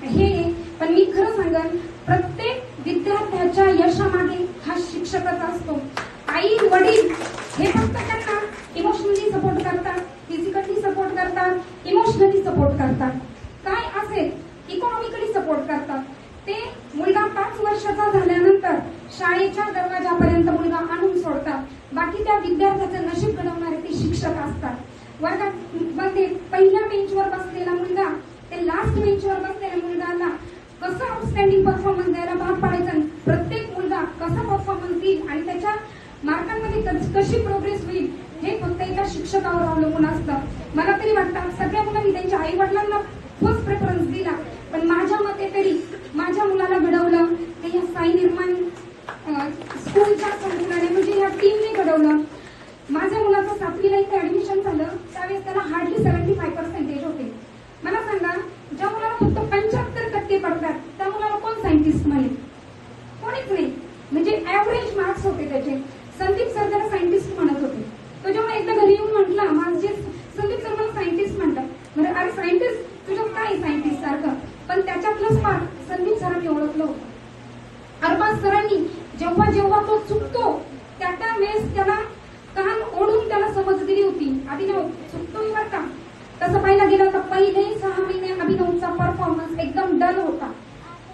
हे आहे. पण मी खरं सांगेन, प्रत्येक विद्यार्थ्याच्या यशामागे हा शिक्षकच असतो. आई वडील हे फक्त त्यांना इमोशनली सपोर्ट करतात, फिजिकली सपोर्ट करतात, इमोशनली सपोर्ट करतात, काय असेल इकॉनॉमिकली सपोर्ट करतात. ते मुलगा 5 वर्षाचा झाल्यानंतर शाळेच्या दरवाजापर्यंत मुलगा आणून सोडतात. बाकी त्या विद्यार्थ्याचं नशीब घडवणारे ते शिक्षक असतात. वर्गामध्ये पहिल्या बेंचवर बसलेला मुलगा ते लास्ट बेंचवर बसलेल्या मुलगाला कसं आउटस्टँडिंग परफॉर्मन्स द्यायला भाग पाडायचं, प्रत्येक मुलगा कसा परफॉर्मन्स देईल आणि त्याच्या मार्कांमध्ये कशी प्रोग्रेस होईल हे फक्त एका शिक्षकावर अवलंबून असतं. मला तरी वाटतं सगळ्या मुलांनी त्यांच्या आई वडिलांना फर्स्ट प्रेफरन्स दिला, पण माझ्या मते तरी माझ्या मुलाला घडवलं ते या साई निर्माण स्कूलच्या संकुलाने म्हणजे या टीमने घडवलं. माझ्या मुलाचं 7वीला इथे ऍडमिशन झालं त्यावेळेस त्याला हार्डली 75% होते. मला सांगा, ज्या मुलाला फक्त 75% पडतात त्या मुलाला कोण सायंटिस्ट म्हणेल? कोणीच नाही. म्हणजे ऍव्हरेज मार्क्स होते त्याचे. संदीप सर त्याला सायंटिस्ट म्हणत होते. तो जेव्हा एकदा घरी येऊन म्हटला, माझे संदीप सर मला सायंटिस्ट म्हणतात. म्हणजे अरे सायंटिस्ट तुझ्या काय सायंटिस्ट सारखं, पण त्याच्यातलं स्पार्क संदीप सरांनी ओळखलं होतं. अरबाज सरांनी जेव्हा जेव्हा तो चुकतो त्या वेळेस त्याला कान ओढून त्याला समज दिली होती. अभिनव चुकतोय बरं का. तसं पाहायला गेलं तर पहिले 6 महिने अभिनवचा परफॉर्मन्स एकदम डल होता,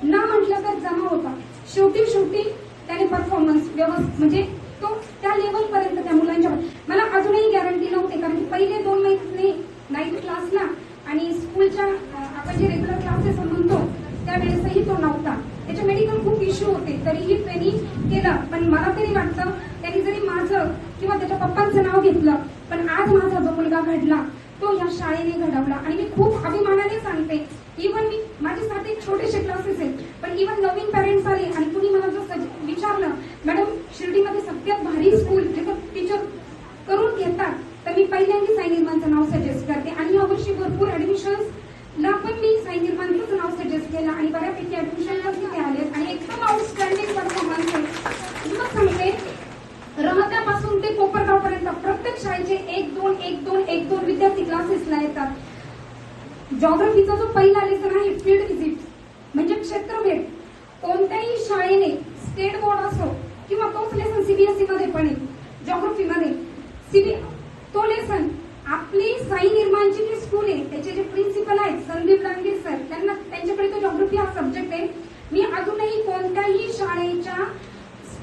ना म्हटलं तर जमा होता. शेवटी त्याने परफॉर्मन्स व्यवस्थित म्हणजे तो त्या लेवल पर्यंत त्या मुलांच्या मला अजूनही गॅरंटी नव्हते, कारण की पहिले 2 महिने नाईट क्लासला आणि स्कूलच्या आपण जे रेग्युलर क्लासेस म्हणतो त्यावेळेसही तो नव्हता. त्याचे मेडिकल खूप इश्यू होते, तरीही त्यांनी केलं. पण मला तरी वाटतं त्यांनी जरी माझं किंवा त्याच्या पप्पांचं नाव घेतलं, पण आज माझा जो मुलगा घडला तो या शाळेने घडवला. आणि मी खूप अभिमानाने सांगते, इव्हन मी माझे 7 छोटेसे क्लासेस आहेत, पण इव्हन नवीन पॅरेंट्स आले आणि कुणी मला जर विचारलं मॅडम शिर्डीमध्ये सगळ्यात भारी स्कूल जिथं टीचर करून घेतात, तर मी पहिल्यांदा साई निर्माणचं नाव सजेस्ट करते. आणि यावर्षी भरपूर ऍडमिशन्सला पण मी साई निर्माणचं नाव सजेस्ट केलं आणि बऱ्यापैकी ऍडमिशनला तिथे आले आणि एकदम आउटस्टँडिंग परफॉर्मन्स आहे. मग सांगते, रहत्यापासून ते कोपरगाव पर्यंत प्रत्येक शाळेचे 1-2 विद्यार्थी क्लासेसला येतात. जॉग्रफीचा जो पहिला लेसन आहे फील्ड व्हिजिट म्हणजे क्षेत्रभेट, कोणत्याही शाळेने स्टेट बोर्ड असो किंवा तोच लेसन सीबीएसई मध्ये पण जॉग्रफीमध्ये तो लेसन आपली साई निर्माणची जी स्कूल आहे त्याचे जे प्रिन्सिपल आहेत संदीप लांडगे सर, त्यांच्याकडे तो जॉग्रफी हा सब्जेक्ट आहे. मी अजूनही कोणत्याही शाळेच्या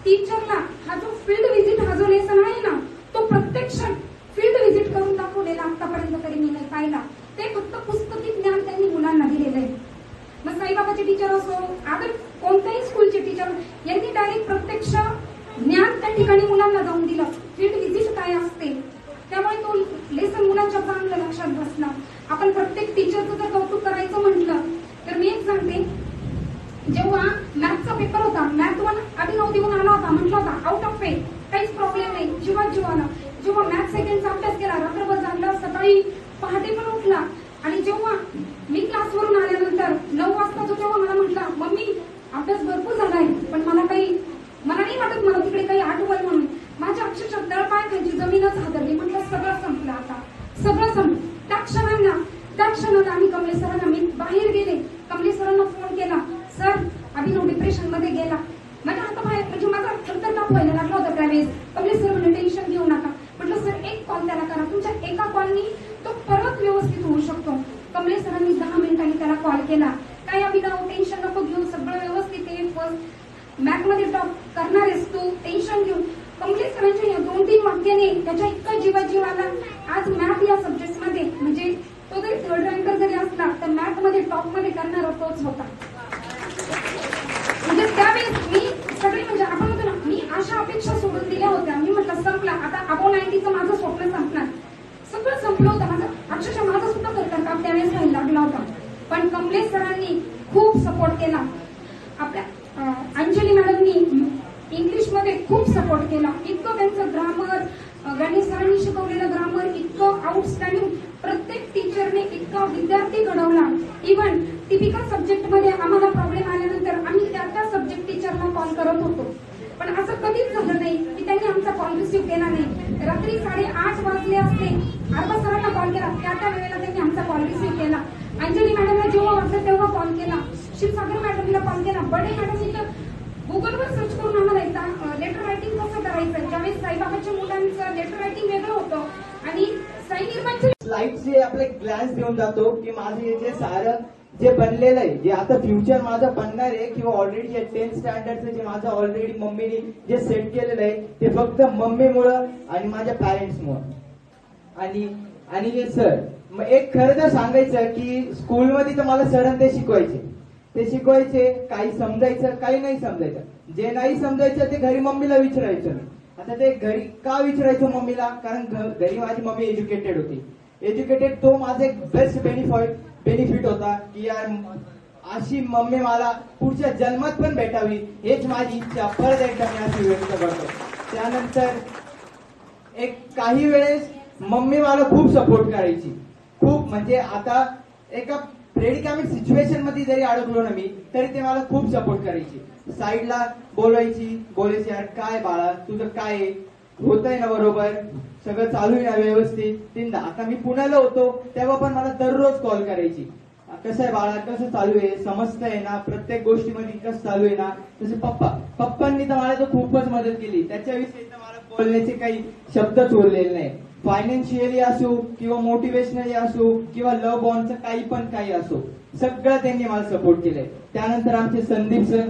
टीचरला हा जो फील्ड व्हिजिट हा जो लेसन आहे ना तो प्रत्यक्ष फील्ड व्हिजिट करून दाखवलेला आतापर्यंत तरी मी नाही पाहिला. ते फक्त पुस्तकी ज्ञान त्यांनी मुलांना दिलेलं आहे. मग साईबाबाचे टीचर असो, अदर कोणत्याही स्कूलचे टीचर यांनी डायरेक्ट प्रत्यक्ष ज्ञान त्या ठिकाणी मुलांना जाऊन दिलं. फील्ड व्हिजिट काय असते, त्यामुळे तो लेसन मुलांच्या चांगलं लक्षात बसला. आपण प्रत्येक टीचरचं जर कौतुक करायचं म्हटलं तर मी एक सांगते, जेव्हा मॅथचा पेपर होता, मॅथ 1 अभिनव देऊन आला होता, म्हटलं होता आउट ऑफ फेल, काहीच प्रॉब्लेम नाही, जीवाला. जेव्हा मॅथ सेकंडचा अभ्यास केला, रात्रभर जागला, सकाळी पहाटे पण उठला. आणि जेव्हा मी क्लासवरून आल्यानंतर 9 वाजता जो जेव्हा मला म्हटला मम्मी अभ्यास भरपूर झालाय, पण मला नाही वाटत मला तिकडे काही आठवल म्हणून, माझ्या अक्षरशः तळपाय खायची जमीनच हादरली. म्हटलं सगळं संपलं, आता सगळं संपलं. त्या क्षणाला आम्ही कमलेश सरांना, मी बाहेर गेले, कमलेश सरांना फोन केला, सर अभिनव डिप्रेशन मध्ये गेला. माझ्या हाताबाहेर म्हणजे माझा थरथर ताप व्हायला लागला होता त्यावेळेस. कमलेश सर म्हणजे टेन्शन घेऊ नका. म्हटलं सर एक कॉल त्याला करा, तुमच्या एका कॉलनी तो परत व्यवस्थित होऊ शकतो. कमलेश सरांनी 10 मिनिटांनी त्याला कॉल केला, काय अभिनव टेन्शन नको घेऊ, सगळं व्यवस्थित आहे, फर्स्ट मॅथ मध्ये टॉप करणार आहेस तू, टेन्शन घेऊ. कमलेश सरांच्या या 2-3 वाक्याने त्याच्या इतका जीवाला आज मॅथ या सब्जेक्ट मध्ये म्हणजे तो जरी 3rd रँकर जरी असला तर मॅथ मध्ये टॉप मध्ये करणारा तोच होता. म्हणजे त्यावेळेस मी सगळी म्हणजे आपण म्हणतो ना, मी अशा अपेक्षा सोडून दिल्या होत्या. मी म्हटलं संपला आता, अबो 90चं माझं स्वप्न संपणार, सगळं संपलं होतं माझं. अक्षरशः माझा सुद्धा थरथर काप त्यावेळेस व्हायला लागला होता. पण कमलेश सरांनी खूप सपोर्ट केला. आपल्या अंजली मॅडमनी इंग्लिशमध्ये खूप सपोर्ट केला. इतकं त्यांचं ग्रामर, गणेश सरांनी शिकवलेलं ग्रामर इतकं आउटस्टँडिंग, प्रत्येक टीचरने इतका विद्यार्थी घडवला. इव्हन टिपिकल सब्जेक्ट मध्ये आम्हाला प्रॉब्लेम आल्यानंतर आम्ही त्या सब्जेक्ट टीचरला कॉल करत होतो. पण असं कधीच झालं नाही की त्यांनी आमचा कॉल रिसिव्ह केला नाही. रात्री 8:30 वाजले असते, अर्धा सरांना कॉल केला, त्या वेळेला त्यांनी आमचा कॉल रिसिव्ह केला. अंजली मॅडमला जेव्हा वाटलं तेव्हा कॉल केला, शिवसागर मॅडमला कॉल केला, बडे मॅडम तर गुगलवर सर्च करून आम्हाला एकदा लेटर रायटिंग कसं करायचं. ज्यावेळेस साईबाबाच्या मुलांचं लेटर रायटिंग वेगळं होतं आणि साई निर्माणचं स्लाइडचे आपले ग्लॅन्स देऊन जातो की माझं हे जे सारं जे बनलेलं आहे, जे आता फ्युचर माझं बनणार आहे किंवा ऑलरेडी जे 10th स्टँडर्डचं जे माझं ऑलरेडी मम्मीने जे सेट केलेलं आहे ते फक्त मम्मीमुळं आणि माझ्या पॅरेंट्समुळं. आणि हे सर, मग एक खरं तर सांगायचं की स्कूलमध्ये तर मला सर ते शिकवायचे, काही समजायचं काही नाही समजायचं. जे नाही समजायचं ते घरी मम्मीला विचारायचं मी. आता ते घरी का विचारायचो मम्मीला, कारण घरी माझी मम्मी एज्युकेटेड होती. एज्युकेटेड तो माझा एक बेस्ट बेनिफिट होता की यार अशी मम्मी मला पुढच्या जन्मात पण भेटावी, हेच माझी इच्छा परत एकदा मी अशी व्यक्त करतो. त्यानंतर एक काही वेळेस मम्मी मला खूप सपोर्ट करायची, खूप म्हणजे आता एका प्रेडिकामेंट सिच्युएशन मध्ये जरी अडकलो ना मी तरी ते मला खूप सपोर्ट करायची. साईडला बोलायची यार काय बाळा तुझं काय होतंय ना, बरोबर सगळं चालू आहे ना व्यवस्थित. आता मी पुण्याला होतो तेव्हा पण मला दररोज कॉल करायची, कसं आहे बाळा, कसं चालू आहे, समजतंय ना, प्रत्येक गोष्टीमध्ये कसं चालू आहे ना. तसे पप्पांनी तर मला तर खूपच मदत केली, त्याच्याविषयी तर मला बोलण्याचे काही शब्दच उरलेले नाही. फायनान्शियली असो किंवा मोटिवेशनली असो किंवा लव्ह बॉन्डचं काही असो, सगळं त्यांनी मला सपोर्ट केलंय. त्यानंतर आमचे संदीप सर